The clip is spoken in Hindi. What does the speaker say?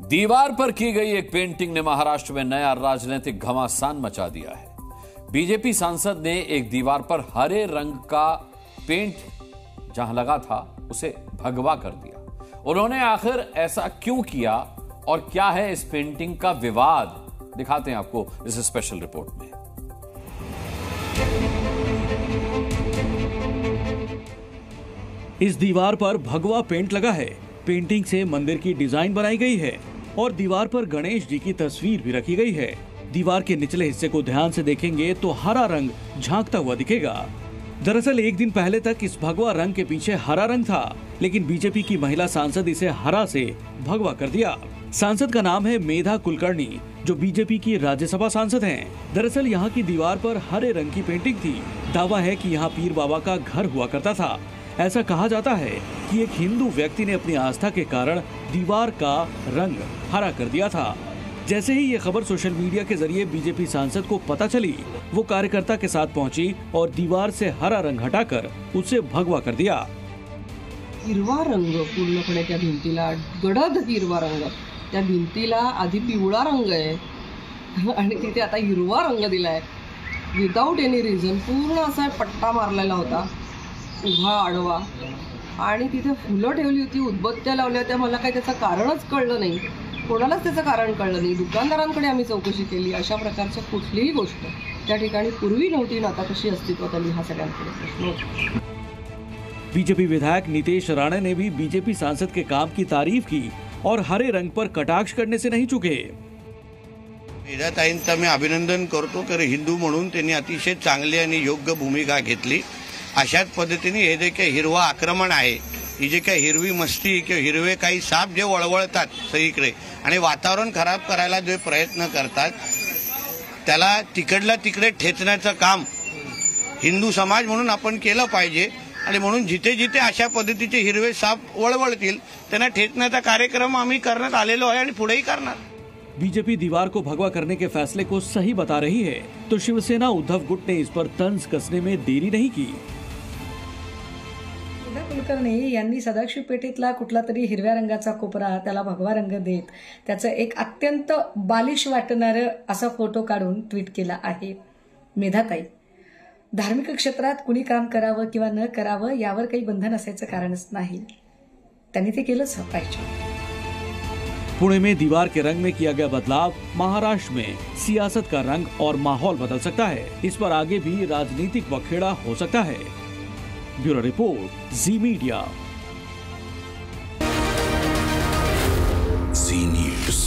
दीवार पर की गई एक पेंटिंग ने महाराष्ट्र में नया राजनीतिक घमासान मचा दिया है। बीजेपी सांसद ने एक दीवार पर हरे रंग का पेंट जहां लगा था उसे भगवा कर दिया। उन्होंने आखिर ऐसा क्यों किया और क्या है इस पेंटिंग का विवाद, दिखाते हैं आपको इस स्पेशल रिपोर्ट में। इस दीवार पर भगवा पेंट लगा है। पेंटिंग से मंदिर की डिजाइन बनाई गई है और दीवार पर गणेश जी की तस्वीर भी रखी गई है। दीवार के निचले हिस्से को ध्यान से देखेंगे तो हरा रंग झांकता हुआ दिखेगा। दरअसल एक दिन पहले तक इस भगवा रंग के पीछे हरा रंग था, लेकिन बीजेपी की महिला सांसद इसे हरा से भगवा कर दिया। सांसद का नाम है मेधा कुलकर्णी, जो बीजेपी की राज्यसभा सांसद हैं। दरअसल यहाँ की दीवार पर हरे रंग की पेंटिंग थी। दावा है कि यहाँ पीर बाबा का घर हुआ करता था। ऐसा कहा जाता है कि एक हिंदू व्यक्ति ने अपनी आस्था के कारण दीवार का रंग हरा कर दिया था। जैसे ही ये खबर सोशल मीडिया के जरिए बीजेपी सांसद को पता चली, वो कार्यकर्ता के साथ पहुंची और दीवार से हरा रंग हटाकर उसे भगवा कर दिया। हिरवा रंग पूर्णपणे त्या भिंतीला, गडद हिरवा रंग, त्या भिंतीला आधी पिवळा रंग आहे आणि तिथे आता हिरवा रंग दिलाय विदाउट एनी रिझन। पूर्ण असा पट्टा मारलेला होता, उभा आडवा, आणि तिथे फुलं ठेवली होती, उदबत्त्या लावल्या होत्या। मला काही त्याचं कारणच कळलं नाही, कोणालाच त्याचं कारण कळलं नाही। दुकानदारांकडे आम्ही चौकशी केली, अशा प्रकारच्या कुठलीही गोष्ट त्या ठिकाणी पूर्वी नव्हती ना आता कशी अस्तित्वात आली, हा सगळ्यांकडे प्रश्न होता। बीजेपी विधायक नितेश राणे ने भी बीजेपी सांसद के काम की तारीफ की और हरे रंग पर कटाक्ष करने से नहीं चुके। मेधाताईंचं मी अभिनंदन करतो, कारण हिंदू म्हणून त्यांनी अतिशय चांगली आणि योग्य भूमिका घेतली। अशाच पद्धतीने हे जे काही हिरवा आक्रमण आहे, ही जे काही हिरवी मस्ती किंवा हिरवे काही साप जे वळवळतात सगळीकडे आणि वातावरण खराब करायला जे प्रयत्न करतात, त्याला तिकडला तिकडे ठेचण्याचं काम हिंदू समाज म्हणून आपण केलं पाहिजे। आणि म्हणून जिथे जिथे अशा पद्धतीचे हिरवे साप वळवळतील त्यांना ठेचण्याचा कार्यक्रम आम्ही करण्यात आलेलो आहे आणि पुढेही करणार। बीजेपी दीवार को भगवा करने के फैसले को सही बता रही है, तो शिवसेना उद्धव गुट ने इस पर तंज कसने में देरी नहीं की। कुलकर्णी यांनी सदाशिव पेठेतला कुठला तरी हिरव्या रंगाचा कोपरा त्याला भगवा रंग देत त्याचं एक अत्यंत बालिश वाटणारं असा फोटो काढून ट्विट केला आहे। मेधाताई, धार्मिक क्षेत्रात कुणी काम करावं किंवा न करावं यावर काही बंधन असायचं कारणच नाही, त्यांनी ते केलंच पाहिजे। पुणे में दीवार के रंग में किया गया बदलाव महाराष्ट्र में सियासत का रंग और माहौल बदल सकता है। इस पर आगे भी राजनीतिक बखेड़ा हो सकता है। ब्यूरो रिपोर्ट, जी मीडिया। जी न्यूज़।